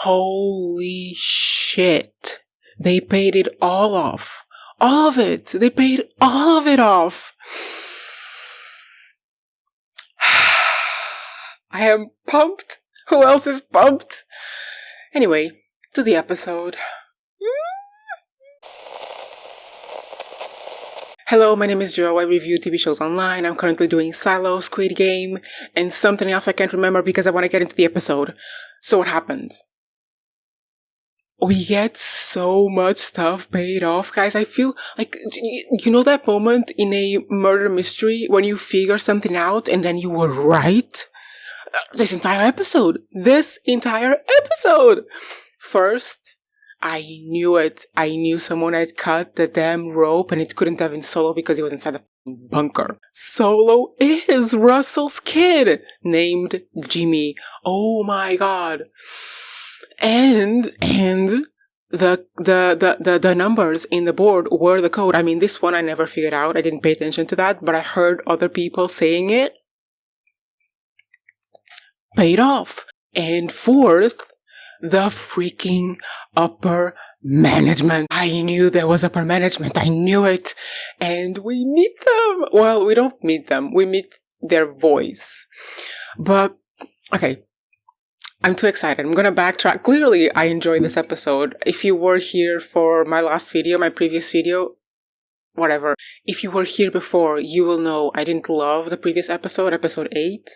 Holy shit. They paid it all off. All of it. They paid all of it off. I am pumped. Who else is pumped? Anyway, to the episode. Hello, my name is Joe. I review TV shows online. I'm currently doing Silo, Squid Game, and something else I can't remember because I want to get into the episode. So what happened? We get so much stuff paid off, guys. I feel like, you know that moment in a murder mystery when you figure something out and then you were right? This entire episode. First, I knew it. I knew someone had cut the damn rope and it couldn't have been Solo because he was inside the bunker. Solo is Russell's kid, named Jimmy. Oh my god. And the numbers in the board were the code. I mean, this one I never figured out. I didn't pay attention to that, but I heard other people saying it. Paid off. And fourth, the freaking upper management. I knew there was upper management. I knew it. And we meet them. Well, we don't meet them. We meet their voice. But, okay. I'm too excited. I'm gonna backtrack. Clearly, I enjoyed this episode. If you were here for my last video, my previous video, whatever. If you were here before, you will know I didn't love the previous episode, episode 8.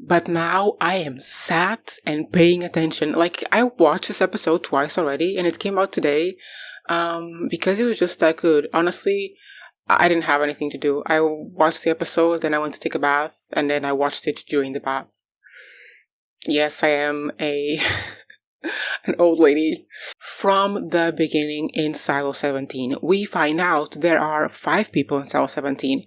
But now I am sat and paying attention. Like, I watched this episode twice already, and it came out today, because it was just that good. Honestly, I didn't have anything to do. I watched the episode, then I went to take a bath, and then I watched it during the bath. Yes, I am an old lady. From the beginning in Silo 17, we find out there are 5 people in Silo 17.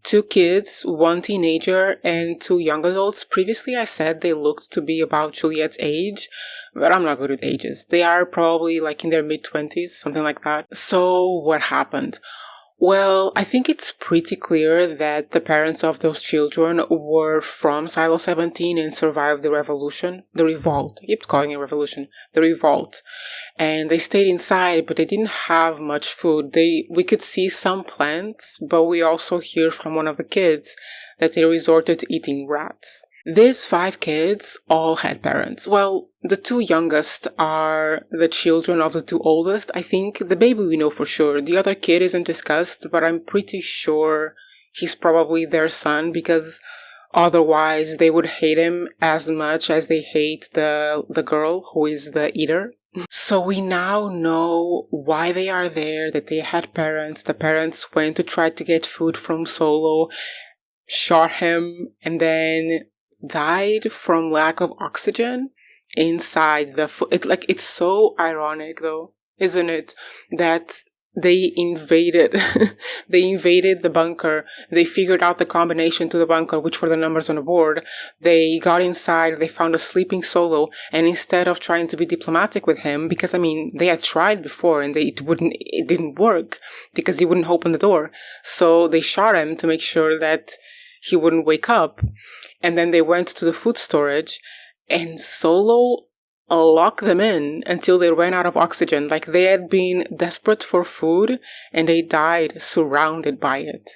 2 kids, 1 teenager, and 2 young adults. Previously, I said they looked to be about Juliette's age, but I'm not good at ages. They are probably like in their mid-20s, something like that. So, what happened? Well, I think it's pretty clear that the parents of those children were from Silo 17 and survived the revolution. The revolt. I keep calling it revolution. The revolt. And they stayed inside, but they didn't have much food. We could see some plants, but we also hear from one of the kids that they resorted to eating rats. These 5 kids all had parents. Well, the 2 youngest are the children of the 2 oldest. I think the baby we know for sure. The other kid isn't discussed, but I'm pretty sure he's probably their son because otherwise they would hate him as much as they hate the girl who is the eater. So we now know why they are there, that they had parents. The parents went to try to get food from Solo, shot him, and then died from lack of oxygen inside the it's so ironic though, isn't it, that they invaded the bunker. They figured out the combination to the bunker, which were the numbers on the board. They got inside, they found a sleeping Solo, and instead of trying to be diplomatic with him, because I mean they had tried before and it didn't work because he wouldn't open the door, so they shot him to make sure that he wouldn't wake up. And then they went to the food storage and Solo locked them in until they ran out of oxygen. Like they had been desperate for food and they died surrounded by it.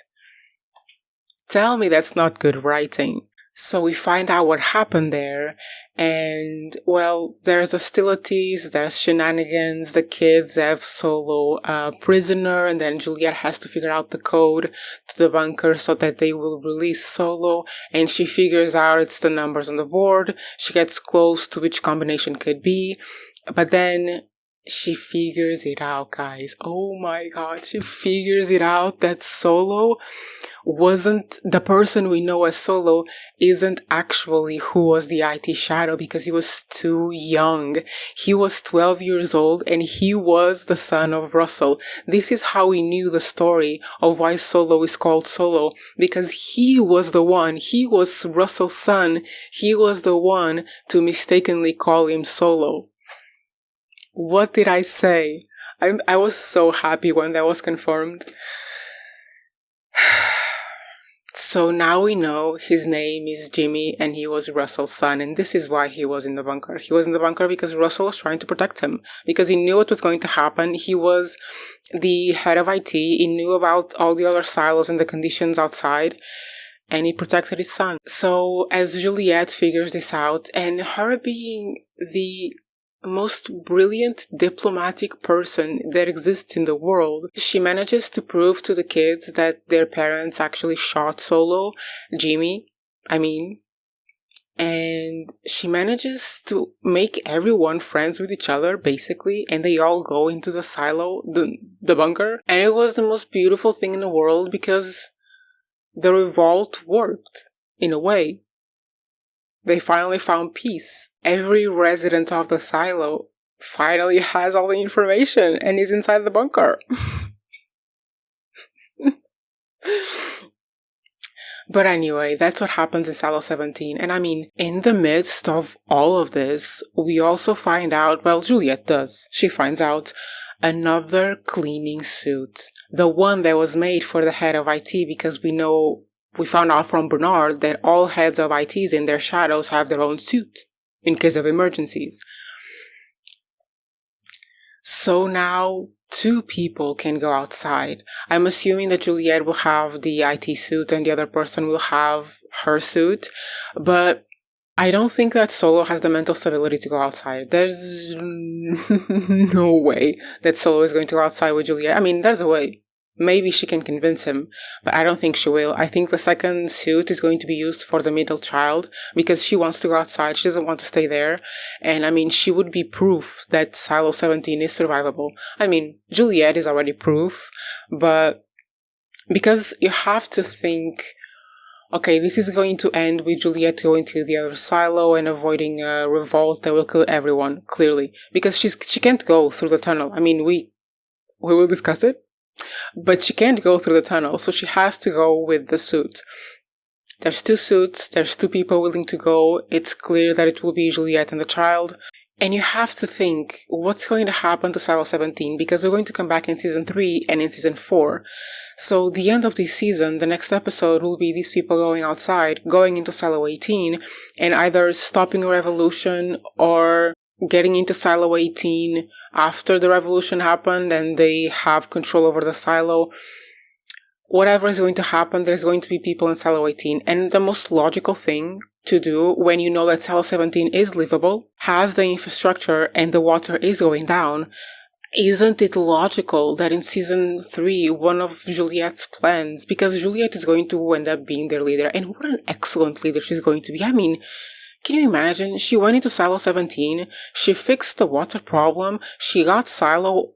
Tell me that's not good writing. So we find out what happened there, and, well, there's hostilities, there's shenanigans, the kids have Solo prisoner, and then Juliette has to figure out the code to the bunker so that they will release Solo, and she figures out it's the numbers on the board. She gets close to which combination could be, but then she figures it out, guys. Oh my god, she figures it out that Solo wasn't the person we know as Solo, isn't actually who was the IT shadow because he was too young. He was 12 years old and he was the son of Russell. This is how we knew the story of why Solo is called Solo, because he was Russell's son. He was the one to mistakenly call him Solo. What did I say? I was so happy when that was confirmed. So now we know his name is Jimmy and he was Russell's son, and this is why he was in the bunker. He was in the bunker because Russell was trying to protect him, because he knew what was going to happen. He was the head of IT, he knew about all the other silos and the conditions outside, and he protected his son. So as Juliette figures this out, and her being the most brilliant diplomatic person that exists in the world, she manages to prove to the kids that their parents actually shot Jimmy, and she manages to make everyone friends with each other, basically, and they all go into the silo, the bunker, and it was the most beautiful thing in the world because the revolt worked, in a way. They finally found peace. Every resident of the silo finally has all the information and is inside the bunker. But anyway, that's what happens in Silo 17. And in the midst of all of this, we also find out, well, Juliette does. She finds out another cleaning suit. The one that was made for the head of IT, because we found out from Bernard that all heads of ITs in their shadows have their own suit in case of emergencies. So now 2 people can go outside. I'm assuming that Juliette will have the IT suit and the other person will have her suit, but I don't think that Solo has the mental stability to go outside. There's no way that Solo is going to go outside with Juliette. There's a way. Maybe she can convince him, but I don't think she will. I think the second suit is going to be used for the middle child because she wants to go outside. She doesn't want to stay there. And she would be proof that Silo 17 is survivable. Juliette is already proof, but because you have to think, okay, this is going to end with Juliette going to the other silo and avoiding a revolt that will kill everyone, clearly. Because she can't go through the tunnel. We will discuss it. But she can't go through the tunnel, so she has to go with the suit. There's 2 suits, there's 2 people willing to go, it's clear that it will be Juliette and the child. And you have to think, what's going to happen to Silo 17? Because we're going to come back in Season 3 and in Season 4. So the end of this season, the next episode will be these people going outside, going into Silo 18, and either stopping a revolution or getting into Silo 18 after the revolution happened and they have control over the silo. Whatever is going to happen, there's going to be people in Silo 18. And the most logical thing to do when you know that Silo 17 is livable, has the infrastructure, and the water is going down, isn't it logical that in Season 3, one of Juliette's plans, because Juliette is going to end up being their leader, and what an excellent leader she's going to be. Can you imagine? She went into Silo 17, she fixed the water problem, she got Solo,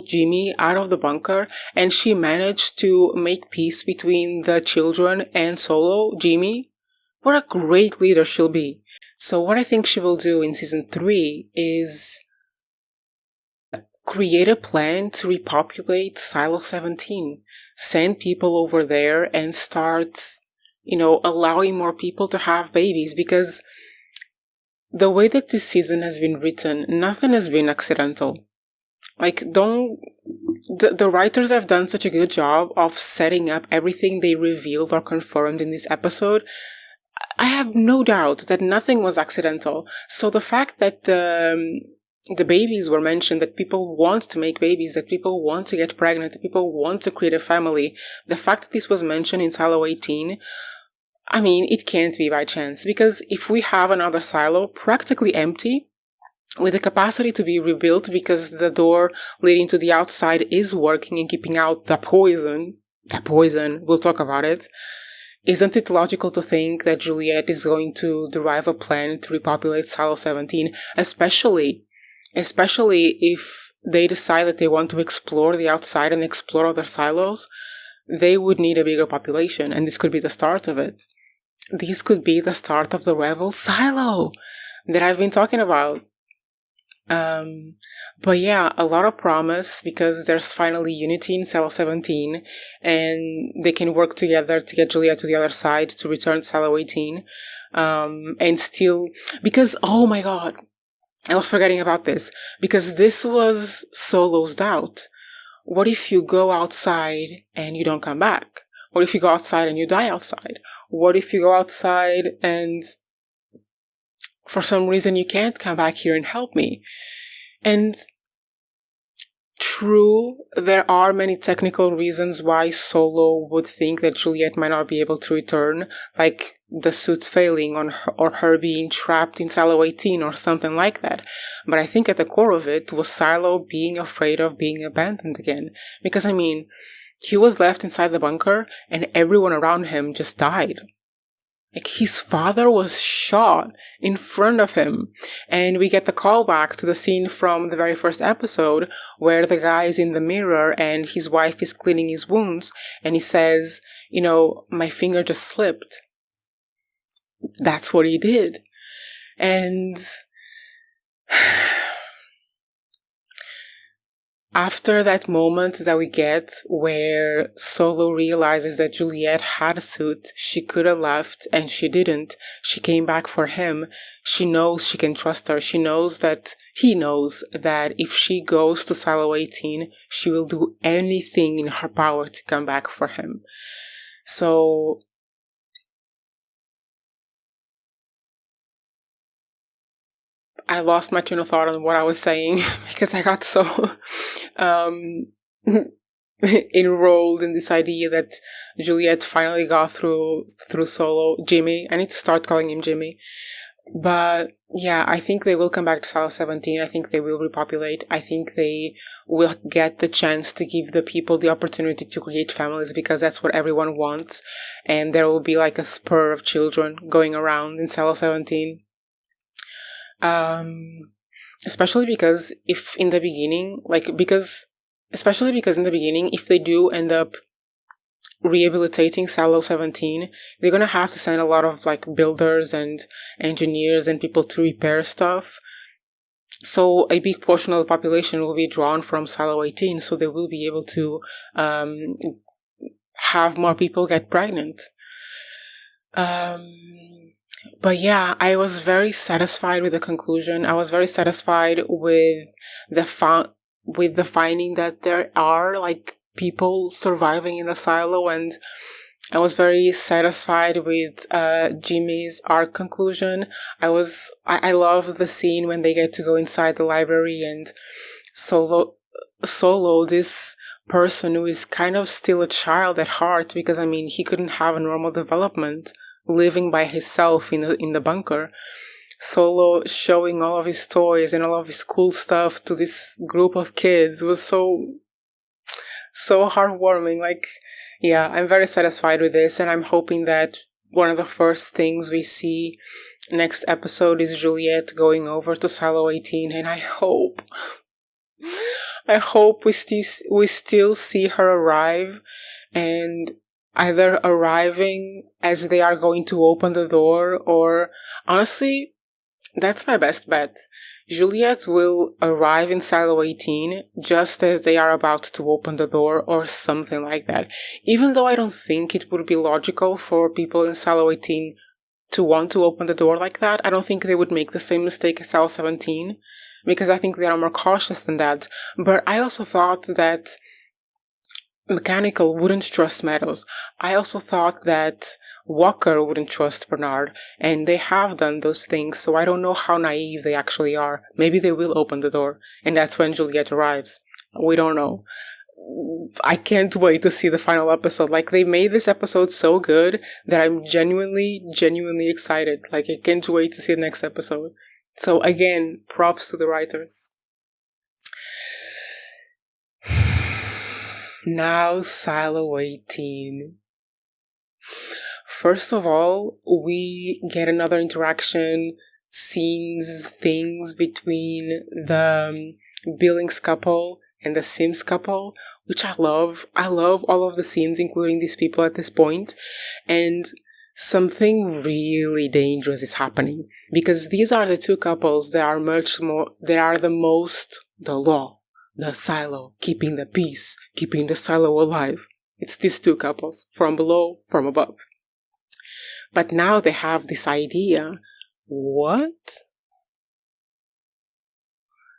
Jimmy out of the bunker, and she managed to make peace between the children and Solo, Jimmy. What a great leader she'll be. So what I think she will do in Season 3 is create a plan to repopulate Silo 17. Send people over there and start allowing more people to have babies, because the way that this season has been written, nothing has been accidental. The writers have done such a good job of setting up everything they revealed or confirmed in this episode. I have no doubt that nothing was accidental. So the fact that the babies were mentioned, that people want to make babies, that people want to get pregnant, that people want to create a family, the fact that this was mentioned in Silo 18, it can't be by chance, because if we have another silo practically empty, with the capacity to be rebuilt because the door leading to the outside is working and keeping out the poison, we'll talk about it, isn't it logical to think that Juliette is going to derive a plan to repopulate Silo 17, especially if they decide that they want to explore the outside and explore other silos? They would need a bigger population, and this could be the start of it. This could be the start of the Rebel Silo that I've been talking about. But yeah, a lot of promise, because there's finally unity in Silo 17, and they can work together to get Juliette to the other side to return to Silo 18. And still, because, oh my god, I was forgetting about this, because this was Solo's doubt. What if you go outside and you don't come back? What if you go outside and you die outside? What if you go outside and for some reason you can't come back here and help me? And true, there are many technical reasons why Solo would think that Juliet might not be able to return, like the suit failing on her, or her being trapped in Silo 18 or something like that. But I think at the core of it was Silo being afraid of being abandoned again. Because, I mean, he was left inside the bunker and everyone around him just died. Like, his father was shot in front of him. And we get the callback to the scene from the very first episode where the guy is in the mirror and his wife is cleaning his wounds and he says, you know, my finger just slipped. That's what he did. And after that moment that we get where Solo realizes that Juliet had a suit, she could have left and she didn't. She came back for him. She knows she can trust her. She knows that he knows that if she goes to Silo 18, she will do anything in her power to come back for him. So I lost my train of thought on what I was saying because I got so enrolled in this idea that Juliet finally got through Solo. Jimmy. I need to start calling him Jimmy. But yeah, I think they will come back to Silo 17. I think they will repopulate. I think they will get the chance to give the people the opportunity to create families because that's what everyone wants. And there will be like a spur of children going around in Silo 17. Especially because if in the beginning, if they do end up rehabilitating Silo 17, they're gonna have to send a lot of like builders and engineers and people to repair stuff. So a big portion of the population will be drawn from Silo 18, so they will be able to have more people get pregnant. But yeah, I was very satisfied with the conclusion. I was very satisfied with the finding that there are like people surviving in the silo, and I was very satisfied with Jimmy's arc conclusion. I love the scene when they get to go inside the library and Solo, this person who is kind of still a child at heart, because I mean he couldn't have a normal development living by himself in the bunker. Solo showing all of his toys and all of his cool stuff to this group of kids was so heartwarming. Like, yeah, I'm very satisfied with this, and I'm hoping that one of the first things we see next episode is Juliet going over to Silo 18, and I hope we still see her arrive, and either arriving as they are going to open the door, or honestly, that's my best bet. Juliet will arrive in Silo 18 just as they are about to open the door or something like that. Even though I don't think it would be logical for people in Silo 18 to want to open the door like that, I don't think they would make the same mistake as Silo 17, because I think they are more cautious than that. But I also thought that Mechanical wouldn't trust Meadows. I also thought that Walker wouldn't trust Bernard, and they have done those things, so I don't know how naive they actually are. Maybe they will open the door, and that's when Juliet arrives. We don't know. I can't wait to see the final episode. Like, they made this episode so good that I'm genuinely excited. Like, I can't wait to see the next episode. So again, props to the writers. Now, Silo 18. First of all, we get another interaction, scenes, things between the Billings couple and the Sims couple, which I love. I love all of the scenes, including these people at this point. And something really dangerous is happening, because these are the two couples that are the law. The silo, keeping the peace, keeping the silo alive. It's these two couples, from below, from above. But now they have this idea. What?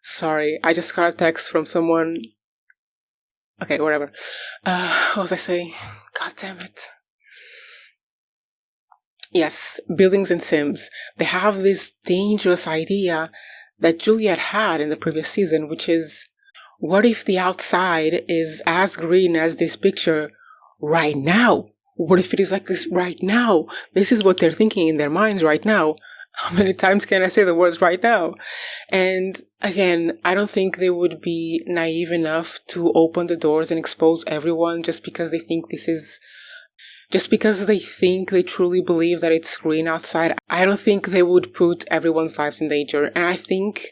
Sorry, I just got a text from someone Okay, whatever. What was I saying? God damn it. Yes, Billings and Sims. They have this dangerous idea that Juliet had in the previous season, which is, what if the outside is as green as this picture right now? What if it is like this right now? This is what they're thinking in their minds right now. How many times can I say the words right now? And again, I don't think they would be naive enough to open the doors and expose everyone just because they think they truly believe that it's green outside. I don't think they would put everyone's lives in danger. And I think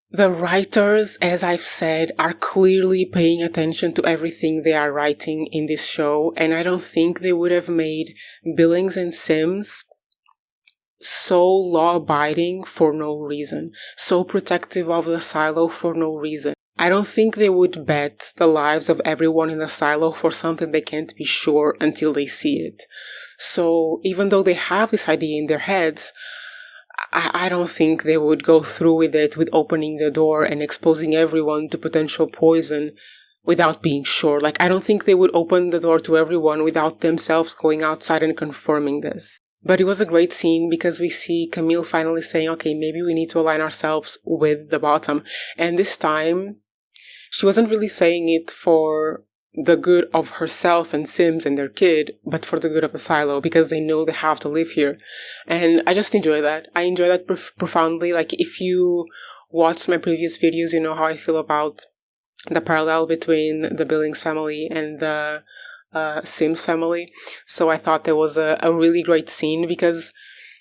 the writers, as I've said, are clearly paying attention to everything they are writing in this show. And I don't think they would have made Billings and Sims so law-abiding for no reason, so protective of the silo for no reason. I don't think they would bet the lives of everyone in the silo for something they can't be sure until they see it. So even though they have this idea in their heads, I don't think they would go through with it, with opening the door and exposing everyone to potential poison without being sure. Like, I don't think they would open the door to everyone without themselves going outside and confirming this. But it was a great scene because we see Camille finally saying, okay, maybe we need to align ourselves with the bottom. And this time, she wasn't really saying it for the good of herself and Sims and their kid, but for the good of the silo, because they know they have to live here. And I just enjoy that. I enjoy that profoundly. Like, if you watched my previous videos, you know how I feel about the parallel between the Billings family and the Sims family. So I thought there was a really great scene because,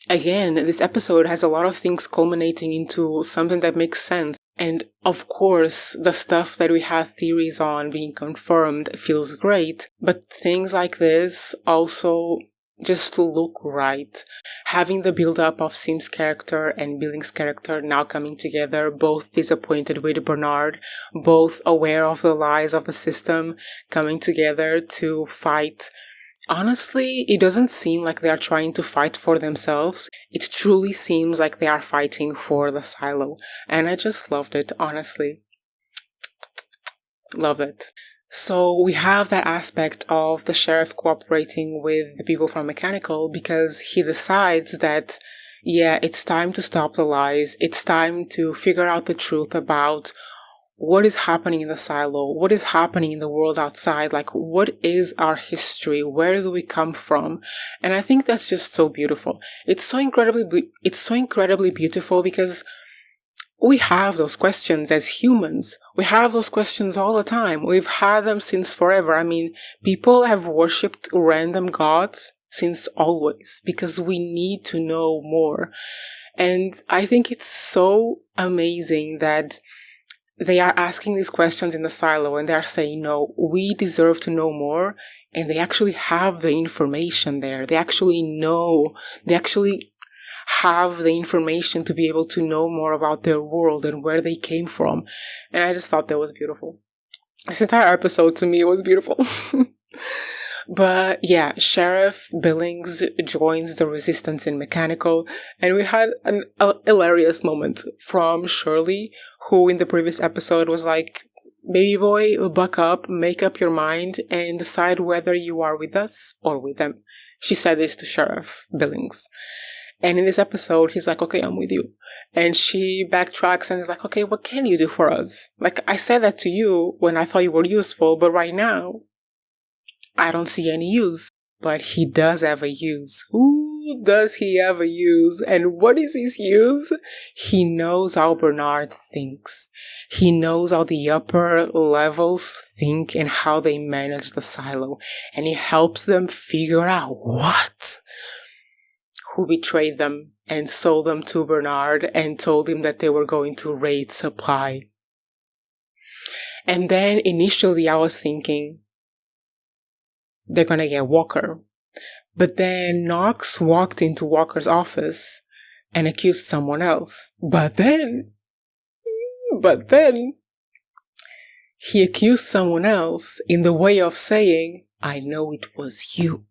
again, this episode has a lot of things culminating into something that makes sense. And of course, the stuff that we had theories on being confirmed feels great, but things like this also just look right. Having the build-up of Sim's character and Billings' character now coming together, both disappointed with Bernard, both aware of the lies of the system, coming together to fight. Honestly, it doesn't seem like they are trying to fight for themselves. It truly seems like they are fighting for the silo. And I just loved it, honestly. Love it. So we have that aspect of the sheriff cooperating with the people from Mechanical because he decides that, yeah, it's time to stop the lies. It's time to figure out the truth about what is happening in the silo, what is happening in the world outside, like what is our history, where do we come from? And I think that's just so beautiful. It's so incredibly beautiful because we have those questions as humans. We have those questions all the time. We've had them since forever. I mean, people have worshipped random gods since always because we need to know more. And I think it's so amazing that they are asking these questions in the silo and they are saying, no, we deserve to know more. And they actually have the information there. They actually know, they actually have the information to be able to know more about their world and where they came from. And I just thought that was beautiful. This entire episode to me was beautiful. But yeah, Sheriff Billings joins the resistance in Mechanical, and we had an hilarious moment from Sherley, who in the previous episode was like, baby boy, buck up, make up your mind, and decide whether you are with us or with them. She said this to Sheriff Billings. And in this episode, he's like, okay, I'm with you. And she backtracks and is like, okay, what can you do for us? Like, I said that to you when I thought you were useful, but right now, I don't see any use. But he does have a use. Who does he have a use? And what is his use? He knows how Bernard thinks. He knows how the upper levels think and how they manage the silo. And he helps them figure out who betrayed them and sold them to Bernard and told him that they were going to raid supply. And then initially I was thinking, they're gonna get Walker. But then Knox walked into Walker's office and accused someone else. But then, he accused someone else in the way of saying, I know it was you.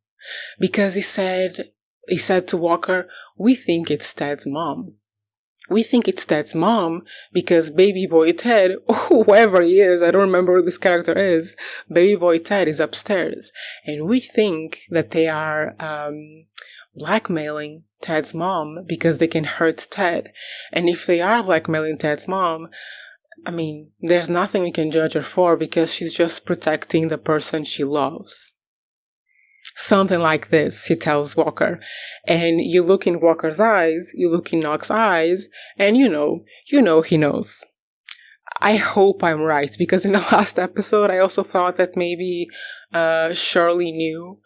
Because he said to Walker, we think it's Ted's mom. We think it's Ted's mom because baby boy Ted, whoever he is, I don't remember who this character is, baby boy Ted is upstairs. And we think that they are blackmailing Ted's mom because they can hurt Ted. And if they are blackmailing Ted's mom, I mean, there's nothing we can judge her for because she's just protecting the person she loves. Something like this, he tells Walker. And you look in Walker's eyes, you look in Knox's eyes, and you know he knows. I hope I'm right, because in the last episode, I also thought that maybe Sherley knew.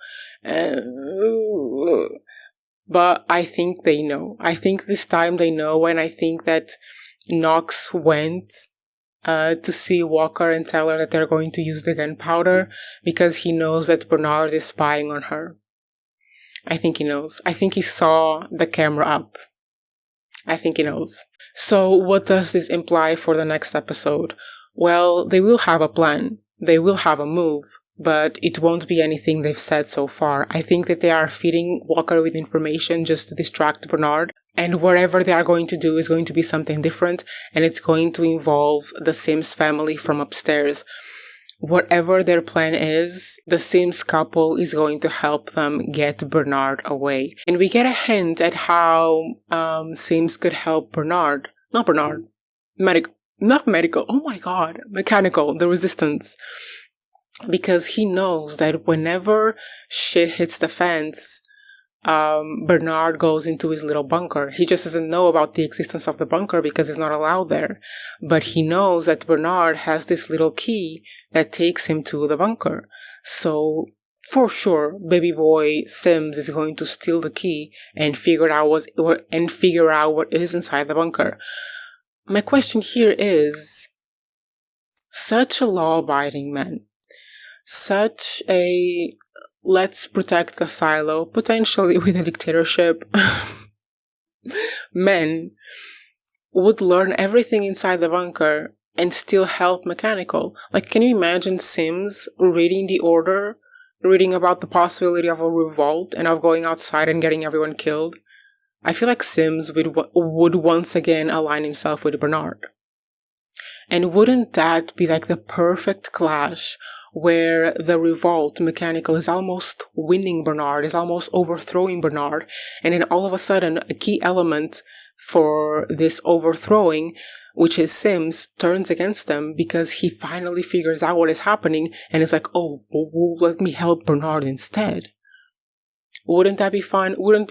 But I think they know. I think this time they know, and I think that Knox went to see Walker and tell her that they're going to use the gunpowder because he knows that Bernard is spying on her. I think he knows. I think he saw the camera up. I think he knows. So what does this imply for the next episode? Well, they will have a plan. They will have a move. But it won't be anything they've said so far. I think that they are feeding Walker with information just to distract Bernard. And whatever they are going to do is going to be something different. And it's going to involve the Sims family from upstairs. Whatever their plan is, the Sims couple is going to help them get Bernard away. And we get a hint at how Sims could help Bernard. Not Bernard. Not medical. Oh my god. Mechanical. The resistance. Because he knows that whenever shit hits the fence, Bernard goes into his little bunker. He just doesn't know about the existence of the bunker because it's not allowed there. But he knows that Bernard has this little key that takes him to the bunker. So, for sure, baby boy Sims is going to steal the key and figure out what is inside the bunker. My question here is, such a law-abiding man, such a let's protect the silo, potentially with a dictatorship, men would learn everything inside the bunker and still help Mechanical. Like, can you imagine Sims reading the order, reading about the possibility of a revolt and of going outside and getting everyone killed? I feel like Sims would once again align himself with Bernard. And wouldn't that be like the perfect clash where the revolt, Mechanical, is almost winning Bernard, is almost overthrowing Bernard, and then all of a sudden a key element for this overthrowing, which is Sims, turns against them because he finally figures out what is happening and is like, oh, let me help Bernard instead. Wouldn't that be fun? Wouldn't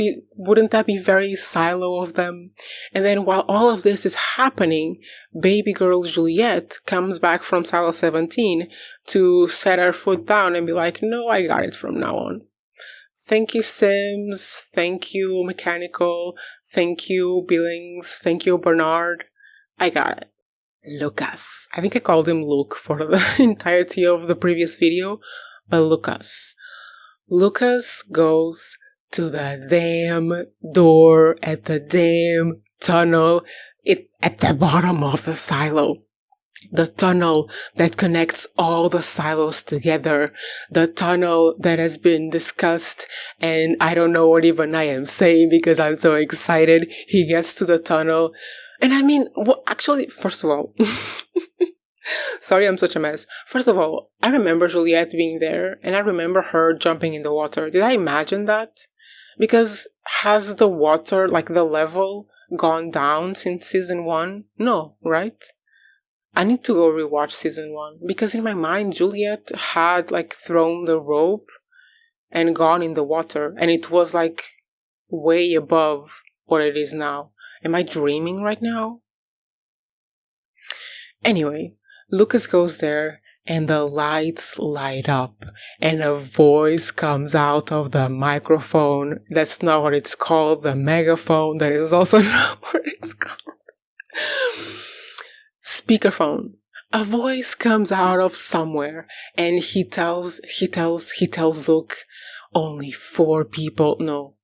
that be very Silo of them? And then while all of this is happening, baby girl Juliette comes back from Silo 17 to set her foot down and be like, no, I got it from now on. Thank you, Sims. Thank you, Mechanical. Thank you, Billings. Thank you, Bernard. I got it. Lukas. I think I called him Luke for the entirety of the previous video, but Lukas. Lukas goes to the damn door at the damn tunnel at the bottom of the silo. The tunnel that connects all the silos together. The tunnel that has been discussed, and I don't know what even I am saying because I'm so excited. He gets to the tunnel. And I mean, actually, first of all... Sorry, I'm such a mess. First of all, I remember Juliette being there, and I remember her jumping in the water. Did I imagine that? Because has the water, like the level, gone down since season 1? No, right? I need to go rewatch season 1. Because in my mind, Juliette had, like, thrown the rope and gone in the water. And it was, like, way above what it is now. Am I dreaming right now? Anyway, Lukas goes there and the lights light up and a voice comes out of the microphone. That's not what it's called. The megaphone. That is also not what it's called. Speakerphone. A voice comes out of somewhere and he tells Luke, only 4 people, no.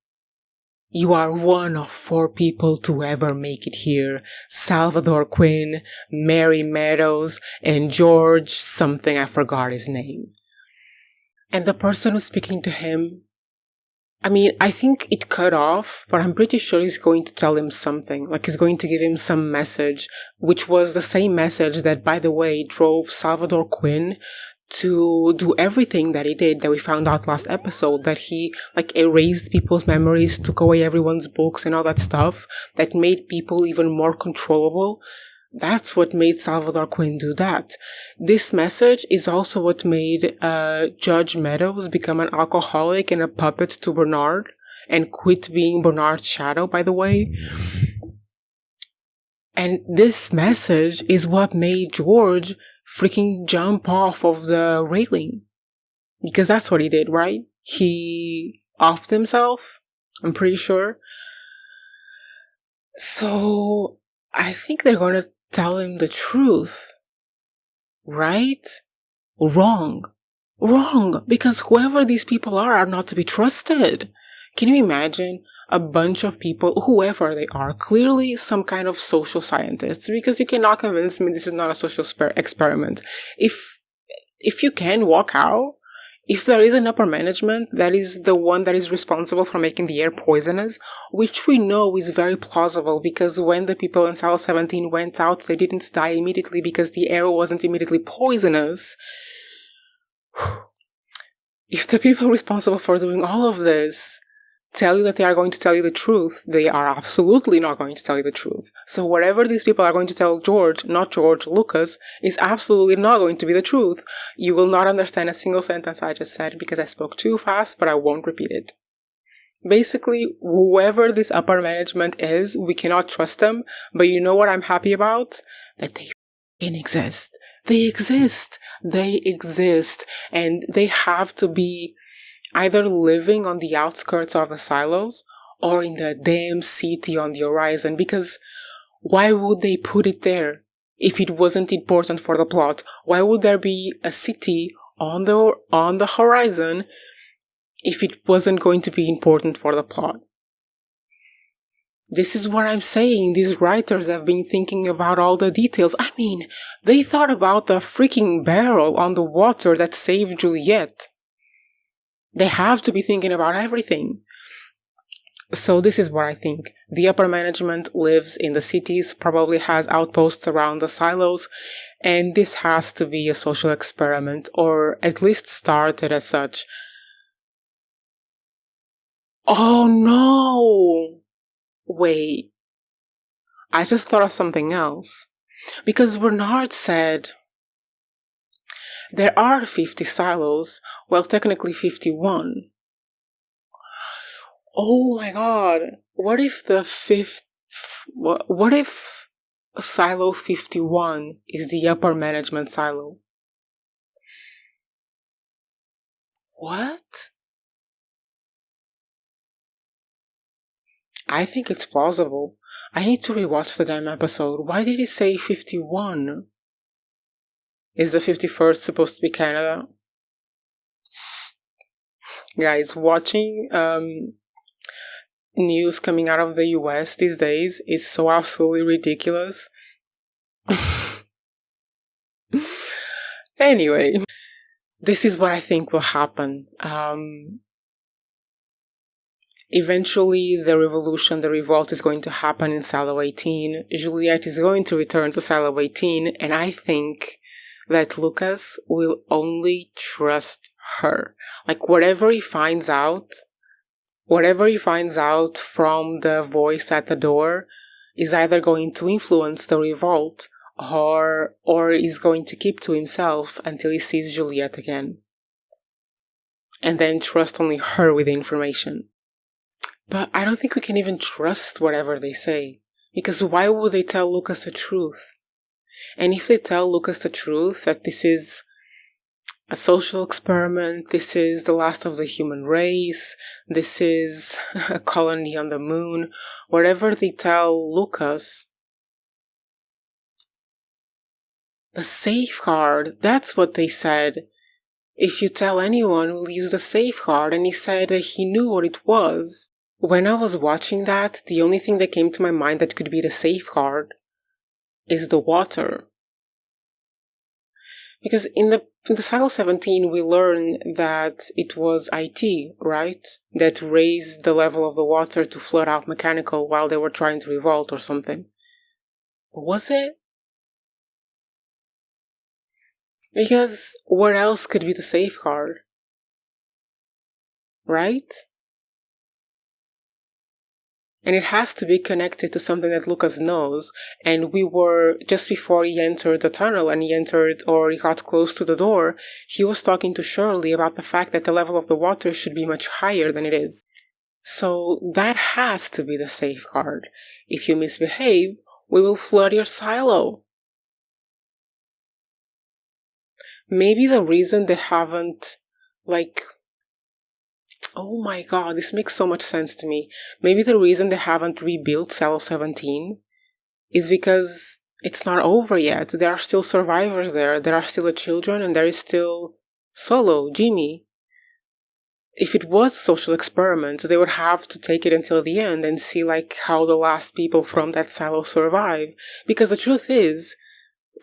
You are one of 4 people to ever make it here. Salvador Quinn, Mary Meadows, and George something, I forgot his name. And the person who's speaking to him I mean, I think it cut off, but I'm pretty sure he's going to tell him something. Like, he's going to give him some message, which was the same message that, by the way, drove Salvador Quinn to do everything that he did, that we found out last episode, that he, like, erased people's memories, took away everyone's books and all that stuff, that made people even more controllable. That's what made Salvador Quinn do that. This message is also what made Judge Meadows become an alcoholic and a puppet to Bernard, and quit being Bernard's shadow, by the way. And this message is what made George freaking jump off of the railing. Because that's what he did, right? He offed himself, I'm pretty sure. So I think they're gonna tell him the truth. Right? Wrong. Because whoever these people are not to be trusted. Can you imagine a bunch of people, whoever they are, clearly some kind of social scientists, because you cannot convince me this is not a social experiment. If you can walk out, if there is an upper management that is the one that is responsible for making the air poisonous, which we know is very plausible because when the people in Cell 17 went out, they didn't die immediately because the air wasn't immediately poisonous. If the people responsible for doing all of this tell you that they are going to tell you the truth, they are absolutely not going to tell you the truth. So whatever these people are going to tell George, Lukas, is absolutely not going to be the truth. You will not understand a single sentence I just said because I spoke too fast, but I won't repeat it. Basically, whoever this upper management is, we cannot trust them, but you know what I'm happy about? That they f***ing exist. They exist, and they have to be either living on the outskirts of the silos or in the damn city on the horizon, because why would they put it there if it wasn't important for the plot? Why would there be a city on the horizon if it wasn't going to be important for the plot? This is what I'm saying. These writers have been thinking about all the details. I mean, they thought about the freaking barrel on the water that saved Juliette. They have to be thinking about everything. So this is what I think. The upper management lives in the cities, probably has outposts around the silos, and this has to be a social experiment, or at least started as such. Oh no! Wait. I just thought of something else. Because Bernard said there are 50 silos, well, technically 51. Oh my god. What if what if silo 51 is the upper management silo? What? I think it's plausible. I need to rewatch the damn episode. Why did he say 51? Is the 51st supposed to be Canada? Guys, watching news coming out of the US these days is so absolutely ridiculous. Anyway, this is what I think will happen. Eventually, the revolt is going to happen in Silo 18. Juliette is going to return to Silo 18, and I think that Lukas will only trust her. Like, whatever he finds out from the voice at the door is either going to influence the revolt or is going to keep to himself until he sees Juliette again. And then trust only her with the information. But I don't think we can even trust whatever they say. Because why would they tell Lukas the truth? And if they tell Lukas the truth, that this is a social experiment, this is the last of the human race, this is a colony on the moon, whatever they tell Lukas, the safeguard, that's what they said. If you tell anyone, we'll use the safeguard, and he said that he knew what it was. When I was watching that, the only thing that came to my mind that could be the safeguard is the water. Because in the Silo 17, we learn that it was IT, right? That raised the level of the water to flood out mechanical while they were trying to revolt or something. Was it? Because where else could be the safeguard? Right? And it has to be connected to something that Lukas knows. And we were, just before he entered the tunnel and he entered or he got close to the door, he was talking to Shirley about the fact that the level of the water should be much higher than it is. So that has to be the safeguard. If you misbehave, we will flood your silo. Maybe the reason they haven't, oh my god, this makes so much sense to me. Maybe the reason they haven't rebuilt Silo 17 is because it's not over yet. There are still survivors there. There are still children and there is still Solo, Jimmy. If it was a social experiment, they would have to take it until the end and see how the last people from that silo survive. Because the truth is,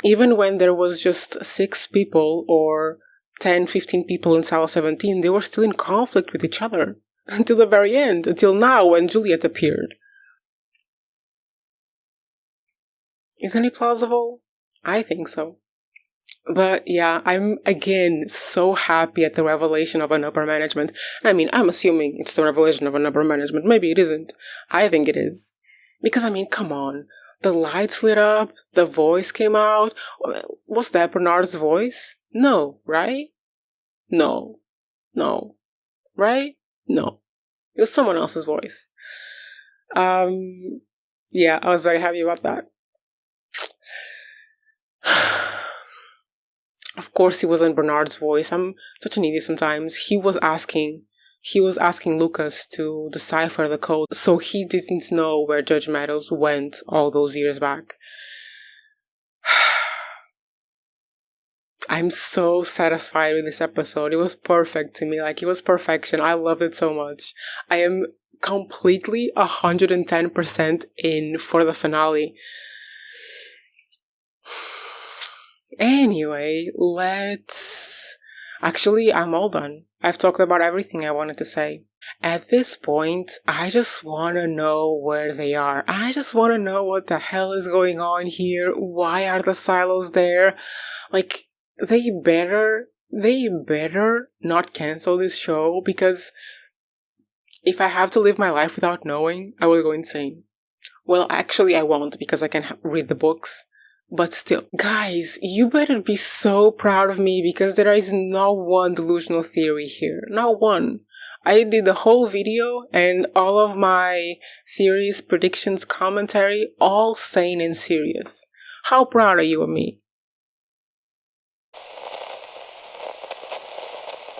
even when there was just 6 people or 10, 15 people in Silo 17, they were still in conflict with each other. Until the very end, until now when Juliet appeared. Isn't it plausible? I think so. But yeah, I'm again so happy at the revelation of an upper management. I mean, I'm assuming it's the revelation of an upper management. Maybe it isn't. I think it is. Because I mean, come on. The lights lit up, the voice came out. Was that Bernard's voice? No, right? No. No. Right? No. It was someone else's voice. Yeah, I was very happy about that. Of course, it wasn't Bernard's voice. I'm such an idiot sometimes. He was asking Lukas to decipher the code, so he didn't know where Judge Meadows went all those years back. I'm so satisfied with this episode. It was perfect to me. It was perfection. I loved it so much. I am completely 110% in for the finale. Anyway, Actually, I'm all done. I've talked about everything I wanted to say. At this point, I just want to know where they are. I just want to know what the hell is going on here. Why are the silos there? They better not cancel this show, because if I have to live my life without knowing, I will go insane. Well, actually, I won't, because I can read the books. But still, guys, you better be so proud of me, because there is not one delusional theory here. Not one. I did the whole video and all of my theories, predictions, commentary, all sane and serious. How proud are you of me?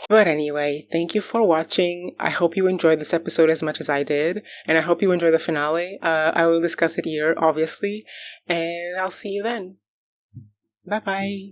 But anyway, thank you for watching. I hope you enjoyed this episode as much as I did, and I hope you enjoy the finale. I will discuss it here, obviously, and I'll see you then. Bye-bye.